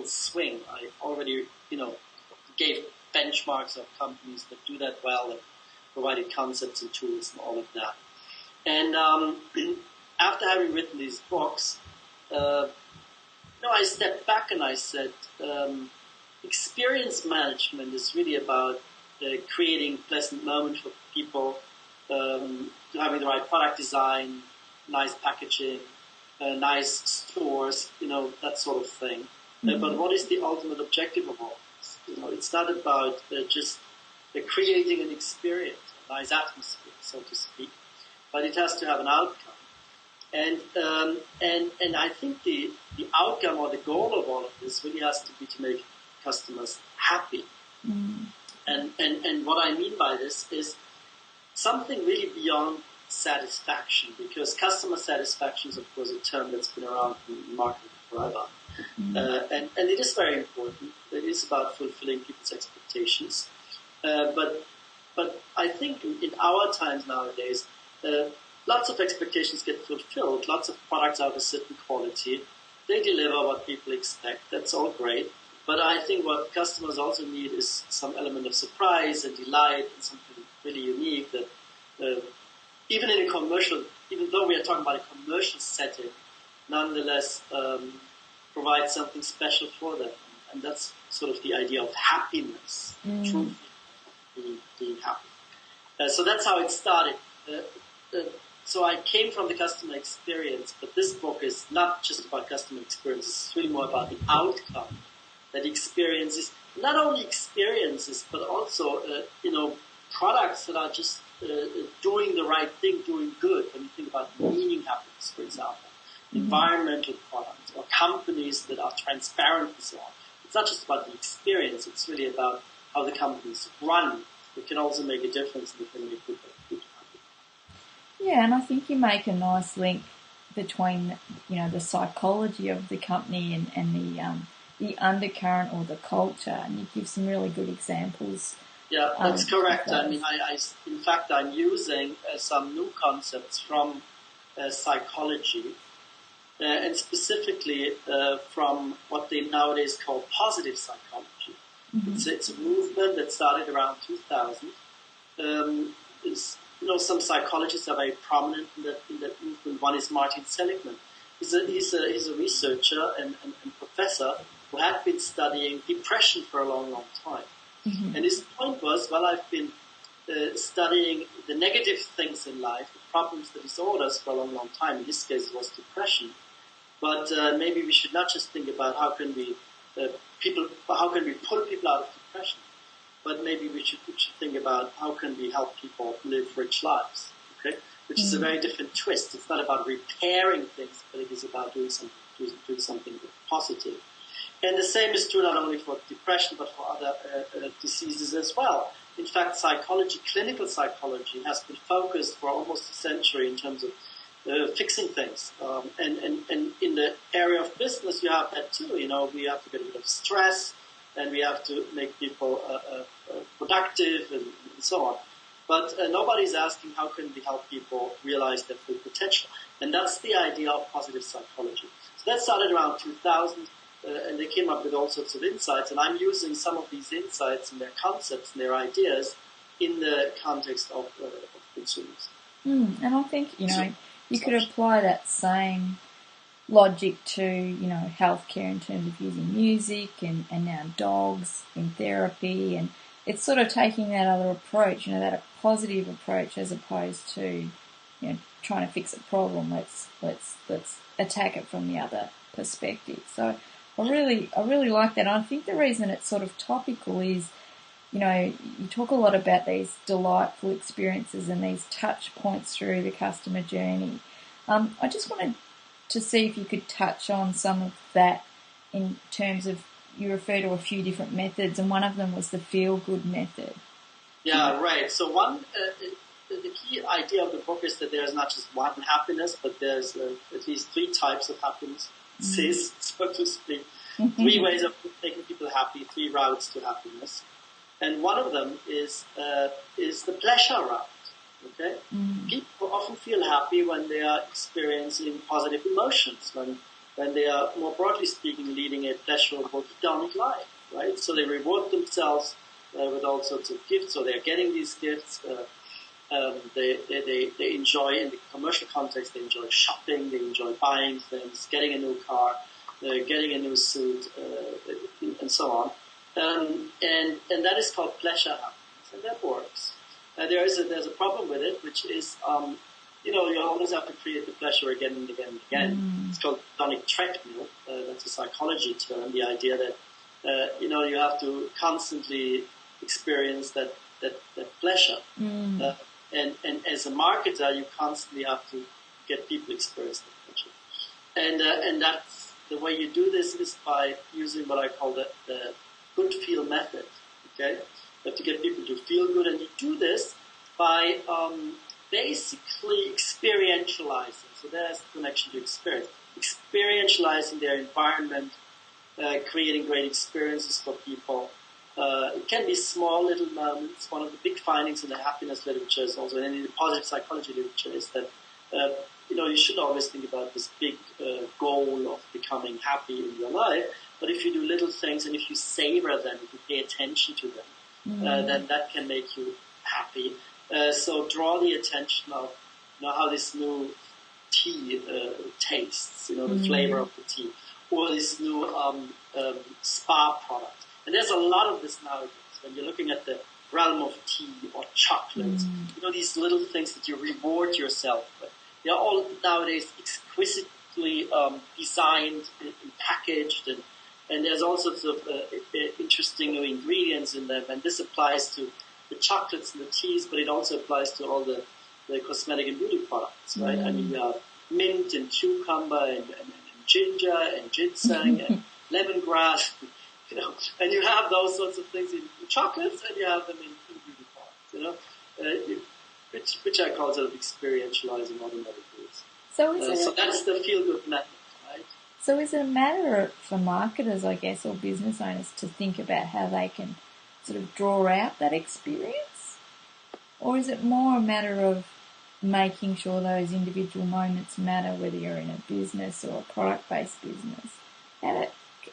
swing. I already, gave benchmarks of companies that do that well, that provided concepts and tools and all of that. And after having written these books, I stepped back and I said, experience management is really about creating pleasant moments for people, having the right product design, nice packaging, nice stores, that sort of thing. Mm-hmm. But what is the ultimate objective of all this? It's not about just creating an experience, a nice atmosphere, so to speak, but it has to have an outcome. And I think the outcome or the goal of all of this really has to be to make customers happy. Mm. And what I mean by this is something really beyond satisfaction, because customer satisfaction is, of course, a term that's been around in marketing forever. And it is very important. It is about fulfilling people's expectations. But I think in our times nowadays, lots of expectations get fulfilled. Lots of products are of a certain quality. They deliver what people expect. That's all great. But I think what customers also need is some element of surprise and delight and something really unique that even though we are talking about a commercial setting, nonetheless provides something special for them. And that's sort of the idea of happiness, truly being happy. So that's how it started. So I came from the customer experience, but this book is not just about customer experience. It's really more about the outcome that experiences, not only experiences, but also, products that are just doing the right thing, doing good. When you think about meaning happiness, for example, environmental products or companies that are transparent and so on. It's not just about the experience. It's really about how the companies run. It can also make a difference in the thing they put happy. Yeah, and I think you make a nice link between, the psychology of the company and the undercurrent or the culture, and you give some really good examples. Yeah, that's correct. I mean, in fact, I'm using some new concepts from psychology, and specifically from what they nowadays call positive psychology. Mm-hmm. It's a movement that started around 2000. Some psychologists are very prominent in that movement. One is Martin Seligman. He's a researcher and professor who had been studying depression for a long, long time. Mm-hmm. And his point was, I've been studying the negative things in life, the problems, the disorders for a long, long time. In this case, it was depression. But maybe we should not just think about how can we pull people out of depression, but maybe we should think about how can we help people live rich lives, okay? Which is a very different twist. It's not about repairing things, but it is about doing something positive. And the same is true not only for depression, but for other diseases as well. In fact, clinical psychology, has been focused for almost a century in terms of fixing things. And in the area of business, you have that too. We have to get rid of stress, and we have to make people productive and so on. But nobody's asking how can we help people realize their full potential. And that's the idea of positive psychology. So that started around 2000. And they came up with all sorts of insights, and I'm using some of these insights and their concepts and their ideas in the context of consumers. And I think, you could apply that same logic to, healthcare in terms of using music and now dogs in therapy, and it's sort of taking that other approach, that positive approach as opposed to, trying to fix a problem. Let's attack it from the other perspective. So I really like that. And I think the reason it's sort of topical is, you talk a lot about these delightful experiences and these touch points through the customer journey. I just wanted to see if you could touch on some of that in terms of, you refer to a few different methods, and one of them was the feel-good method. Yeah, right. So the key idea of the book is that there's not just one happiness, but there's at least three types of happiness. So to speak. 3 ways of making people happy, 3 routes to happiness. And one of them is the pleasure route. Okay? People often feel happy when they are experiencing positive emotions, when when they are, more broadly speaking, leading a pleasurable hedonic life, right? So they reward themselves with all sorts of gifts, or they're getting these gifts. They enjoy, in the commercial context, they enjoy shopping, they enjoy buying things, getting a new car, getting a new suit, and so on. And that is called pleasure happiness, and that works. There's a problem with it, which is, you always have to create the pleasure again and again and again. It's called hedonic treadmill. That's a psychology term. The idea that you have to constantly experience that pleasure. And as a marketer, you constantly have to get people experience that pleasure. And that's the way you do this is by using what I call the good feel method. Okay, you have to get people to feel good, and you do this by basically experientializing. So there's the connection to experience. Experientializing their environment, creating great experiences for people. It can be small little moments. One of the big findings in the happiness literature is also, and in the positive psychology literature, is that you should always think about this big goal of becoming happy in your life. But if you do little things and if you savor them, if you pay attention to them, then that can make you happy. So draw the attention of how this new tea tastes, the flavor of the tea, or this new spa product. And there's a lot of this nowadays. When you're looking at the realm of tea or chocolate, these little things that you reward yourself with. They're all nowadays exquisitely designed and packaged, and there's all sorts of interesting new ingredients in them. And this applies to the chocolates and the teas, but it also applies to all the cosmetic and beauty products, right? I mean, mint and cucumber and ginger and ginseng and lemongrass. And you have those sorts of things in chocolates, and you have them in beauty products, which I call sort of experientializing automatic goods. So that's the feel-good method, right? So is it a matter for marketers, I guess, or business owners to think about how they can sort of draw out that experience? Or is it more a matter of making sure those individual moments matter, whether you're in a business or a product-based business?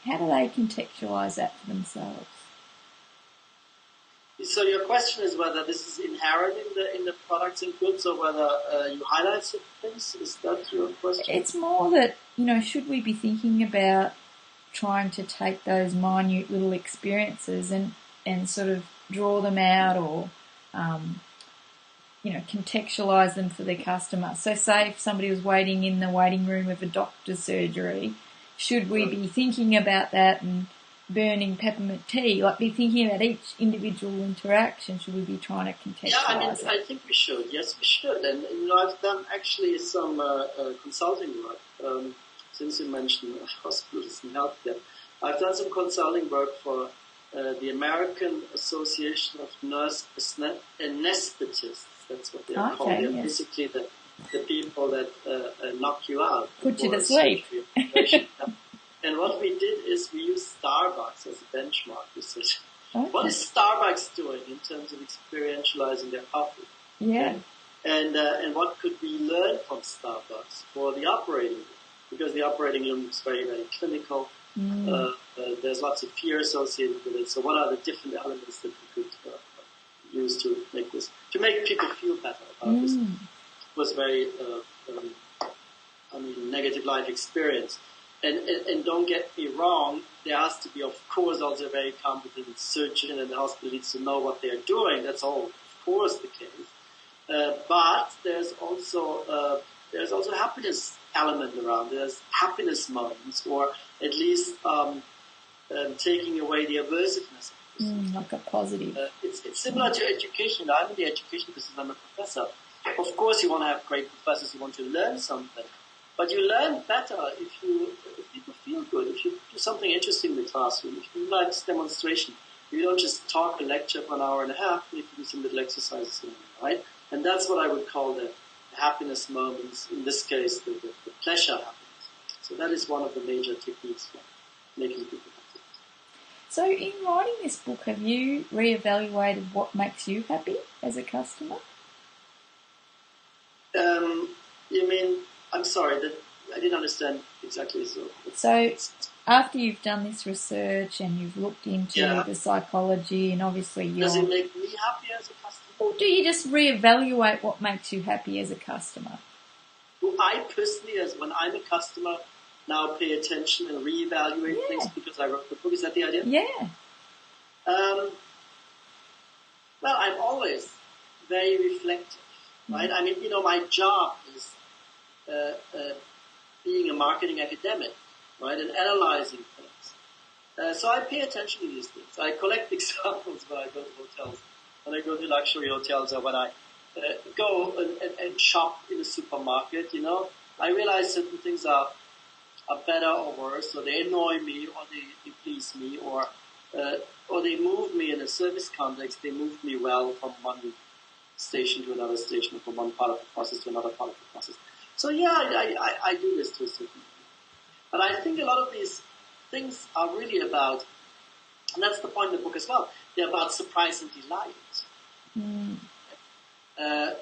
How do they contextualise that for themselves? So your question is whether this is inherent in the products and goods, or whether you highlight certain things? Is that your question? It's more that, should we be thinking about trying to take those minute little experiences and sort of draw them out, or contextualise them for the customer. So say if somebody was waiting in the waiting room of a doctor's surgery, should we be thinking about that and burning peppermint tea? Like, be thinking about each individual interaction? Should we be trying to contextualise it? I think we should. Yes, we should. And, I've done actually some consulting work, since you mentioned hospitals and healthcare. I've done some consulting work for the American Association of Nurse Anesthetists. That's what they're called. They're basically the people that knock you out. Put you to sleep. And what we did is we used Starbucks as a benchmark. We said, what is Starbucks doing in terms of experientializing their coffee? Yeah. And what could we learn from Starbucks for the operating room? Because the operating room is very, very clinical. There's lots of fear associated with it. So what are the different elements that we could use to make people feel better about this? It was very, negative life experience. And don't get me wrong, there has to be, of course, also a very competent surgeon, and the hospital needs to know what they're doing. That's all, of course, the case. But there's also a happiness element around. There's happiness moments, or at least taking away the aversiveness. Like a positive. It's similar to education. I'm in the education business. I'm a professor. Of course, you want to have great professors. You want to learn something. But you learn better if people feel good, if you do something interesting in the classroom, if you like this demonstration. If you don't just talk a lecture for an hour and a half, you can do some little exercises, right? And that's what I would call the happiness moments, in this case, the pleasure happiness. So that is one of the major techniques for making people happy. So in writing this book, have you reevaluated what makes you happy as a customer? You mean... I'm sorry, I didn't understand exactly. So after you've done this research and you've looked into the psychology, and obviously does it make me happy as a customer? Or do you just reevaluate what makes you happy as a customer? Well, I personally, as when I'm a customer, now pay attention and reevaluate things because I wrote the book. Is that the idea? Yeah. Well, I'm always very reflective, right? I mean, my job is being a marketing academic, right, and analyzing things. So I pay attention to these things. I collect examples when I go to hotels, when I go to luxury hotels, or when I go and shop in a supermarket. I realize certain things are better or worse, or they annoy me, or they please me, or they move me in a service context. They move me well from one station to another station, from one part of the process to another part of the process. So I do this to a certain degree. But I think a lot of these things are really about, and that's the point of the book as well, they're about surprise and delight.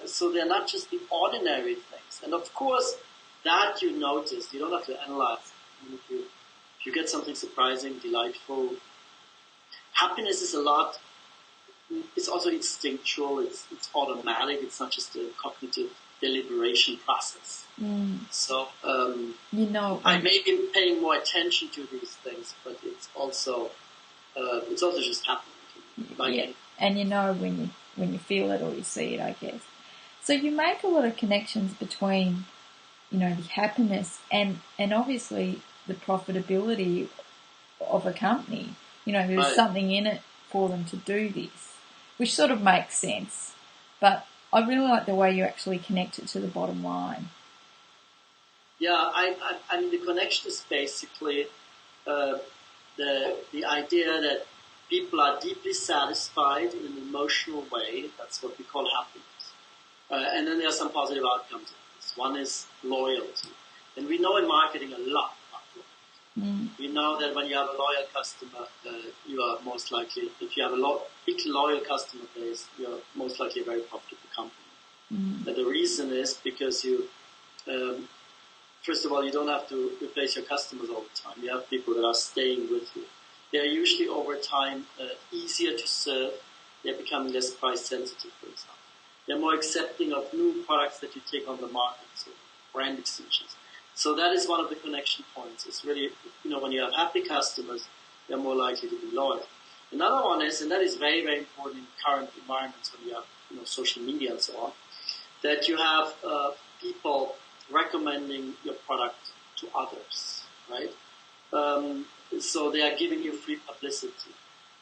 So they're not just the ordinary things. And of course, that you notice, you don't have to analyze. If you get something surprising, delightful, happiness is a lot. It's also instinctual. It's automatic. It's not just a cognitive deliberation process. So I may be paying more attention to these things, but it's also just happening. And when you feel it or you see it, I guess. So you make a lot of connections between, the happiness and obviously the profitability of a company. There's something in it for them to do this, which sort of makes sense. But I really like the way you actually connect it to the bottom line. Yeah, I mean, the connection is basically the idea that people are deeply satisfied in an emotional way. That's what we call happiness. And then there are some positive outcomes of this. One is loyalty. And we know in marketing a lot about loyalty. We know that when you have a loyal customer, you are most likely, if you have a big loyal customer base, you're most likely a very profitable company. But the reason is because you, first of all, you don't have to replace your customers all the time. You have people that are staying with you. They're usually over time easier to serve. They're becoming less price sensitive, for example. They're more accepting of new products that you take on the market, so brand extensions. So that is one of the connection points. It's really, when you have happy customers, they're more likely to be loyal. Another one is, and that is very, very important in current environments when you have, social media and so on, that you have people recommending your product to others, right? So they are giving you free publicity.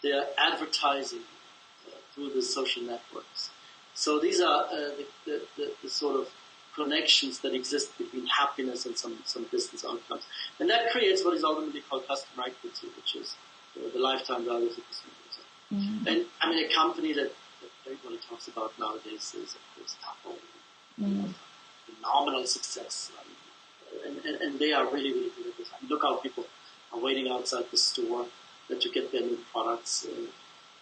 They are advertising through the social networks. So these are the sort of connections that exist between happiness and some business outcomes. And that creates what is ultimately called customer equity, which is the lifetime value of the customer. And I mean, a company that everybody talks about nowadays is, of course, Apple. Phenomenal success. And they are really, really good at this. I mean, look how people are waiting outside the store to get their new products.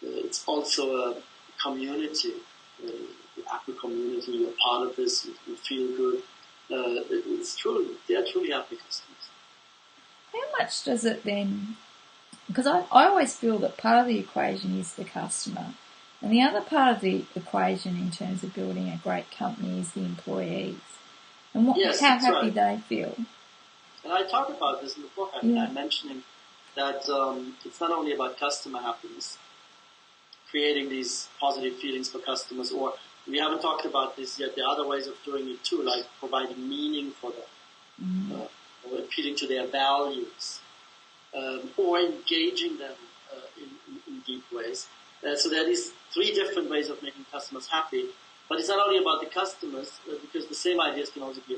It's also a community. The Apple community, you're part of this, you feel good. They are truly happy customers. How much does it then, because I always feel that part of the equation is the customer, and the other part of the equation in terms of building a great company is the employees, and how happy they feel. And I talk about this in the book. I'm mentioning that it's not only about customer happiness, creating these positive feelings for customers, or we haven't talked about this yet, there are other ways of doing it too, like providing meaning for them, or appealing to their values, or engaging them in deep ways. So there are these three different ways of making customers happy, but it's not only about the customers, because the same ideas can also be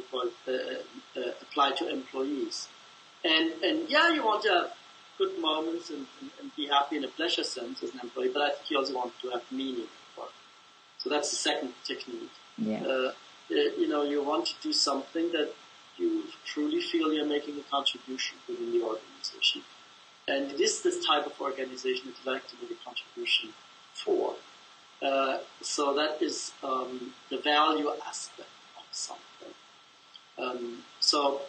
applied to employees. And you want to have good moments and be happy in a pleasure sense as an employee, but I think you also want to have meaning for it. So that's the second technique. Yeah. You want to do something that you truly feel you're making a contribution within the organization. And it is this type of organization that you like to make a contribution for. So that is the value aspect of something. So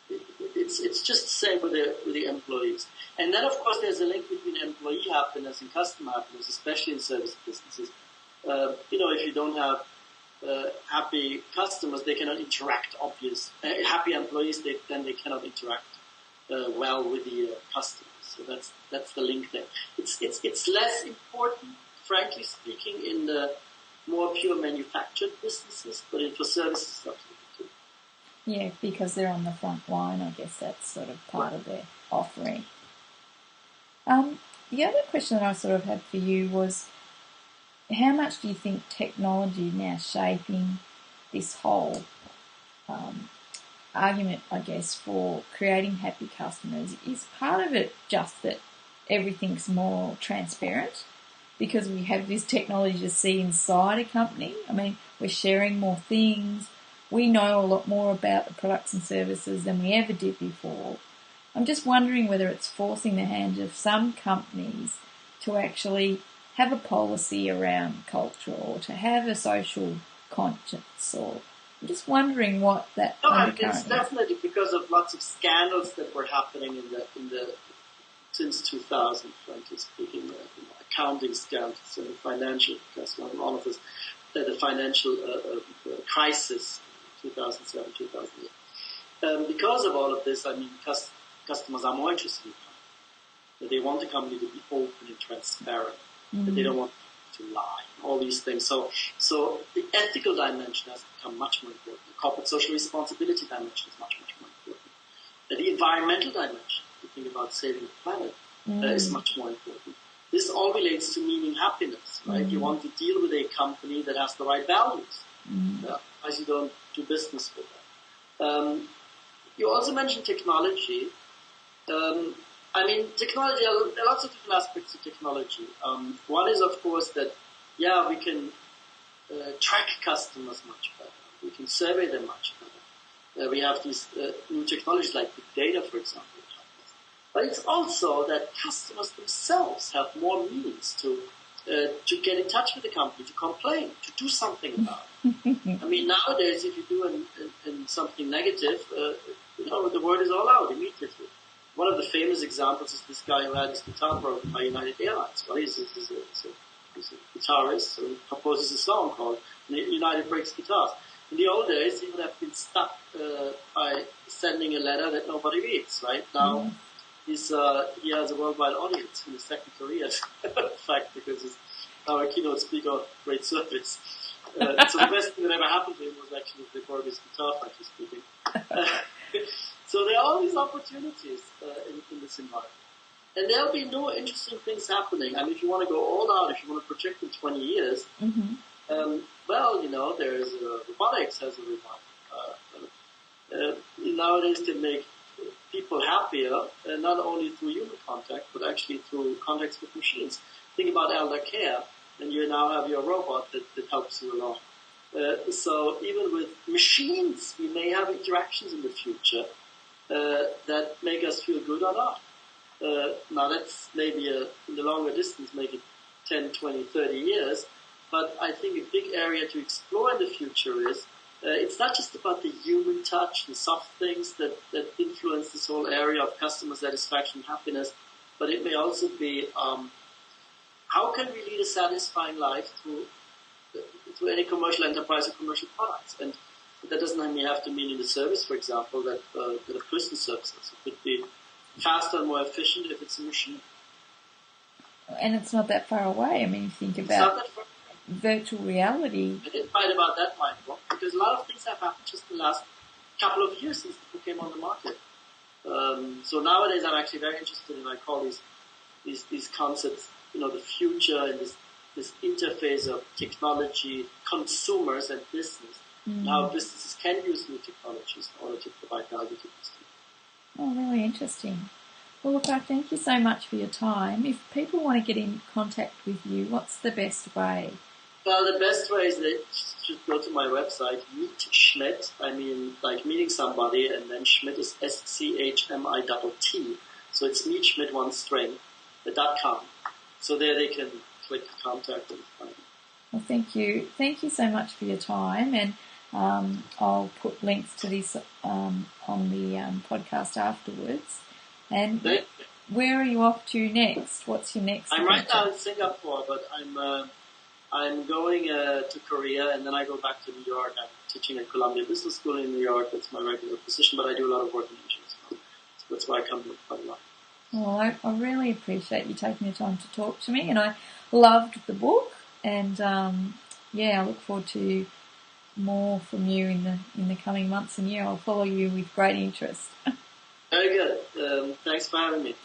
it's just the same with the employees. And then, of course, there's a link between employee happiness and customer happiness, especially in service businesses. If you don't have happy customers, they cannot interact. Happy employees, they cannot interact well with the customers. So that's the link there. It's less important, frankly speaking, in the more pure manufactured businesses, but for services, it's absolutely true. Yeah, because they're on the front line. I guess that's sort of part of their offering. The other question that I sort of had for you was, how much do you think technology now shaping this whole argument, I guess, for creating happy customers? Is part of it just that everything's more transparent because we have this technology to see inside a company? I mean, we're sharing more things. We know a lot more about the products and services than we ever did before. I'm just wondering whether it's forcing the hand of some companies to actually have a policy around culture or to have a social conscience, or I'm just wondering what that undercurrent is. It's definitely because of lots of scandals that were happening in the since 2000, frankly speaking, accounting scandals and financial, because all of this, the financial crisis, 2007, 2008. Because of all of this, I mean, customers are more interested in company. They want the company to be open and transparent. Mm-hmm. They don't want to lie. All these things. So the ethical dimension has become much more important. The corporate social responsibility dimension is much more important. The environmental dimension, you think about saving the planet, is much more important. This all relates to meaning happiness, right? You want to deal with a company that has the right values. Otherwise you don't do business with them. You also mentioned technology. Technology, there are lots of different aspects of technology. One is, of course, that, we can track customers much better. We can survey them much better. We have these new technologies like big data, for example. But it's also that customers themselves have more means to get in touch with the company, to complain, to do something about it. I mean, nowadays, if you do something negative, the word is all out immediately. One of the famous examples is this guy who had his guitar broken by United Airlines. Well, he's a guitarist, so he composes a song called United Breaks Guitars. In the old days, he would have been stuck by sending a letter that nobody reads, right? Now, he has a worldwide audience in his second career, in fact, because he's now a keynote speaker of great service. So the best thing that ever happened to him was actually they borrowed his guitar, frankly speaking. So there are all these opportunities in this environment. And there'll be no interesting things happening. I mean, if you want to go all out, if you want to project in 20 years, there's robotics has a revival. Nowadays can make people happier, not only through human contact, but actually through contacts with machines. Think about elder care, and you now have your robot that helps you along. So even with machines, we may have interactions in the future that make us feel good or not. Now that's maybe in the longer distance, maybe 10, 20, 30 years, but I think a big area to explore in the future is it's not just about the human touch, the soft things that influence this whole area of customer satisfaction and happiness, but it may also be how can we lead a satisfying life through any commercial enterprise or commercial products. And that doesn't have to mean in the service, for example, that a person services. It could be faster and more efficient if it's a machine. And it's not that far away. I mean, you think about virtual reality. I didn't fight about that, Michael, because a lot of things have happened just in the last couple of years since the book came on the market. So nowadays I'm actually very interested in, I call these concepts, the future and this interface of technology, consumers and business, and how businesses can use new technologies in order to provide value to customers. Oh, really interesting. Well, look, I thank you so much for your time. If people want to get in contact with you, what's the best way? Well, the best way is they should go to my website, Meet Schmitt. I mean, like meeting somebody, and then Schmitt is SCHMITT. So it's Meet Schmitt, one string, .com. So there they can click contact and find me. Well, thank you. Thank you so much for your time. And I'll put links to this on the podcast afterwards. And where are you off to next? What's your next? I'm right now in Singapore, but I'm going to Korea, and then I go back to New York. I'm teaching at Columbia Business School in New York. That's my regular position, but I do a lot of work in Asia as well. So that's why I come here quite a lot. Well, I really appreciate you taking the time to talk to me, and I loved the book, and I look forward to more from you in the coming months and year. I'll follow you with great interest. Very good. Thanks for having me.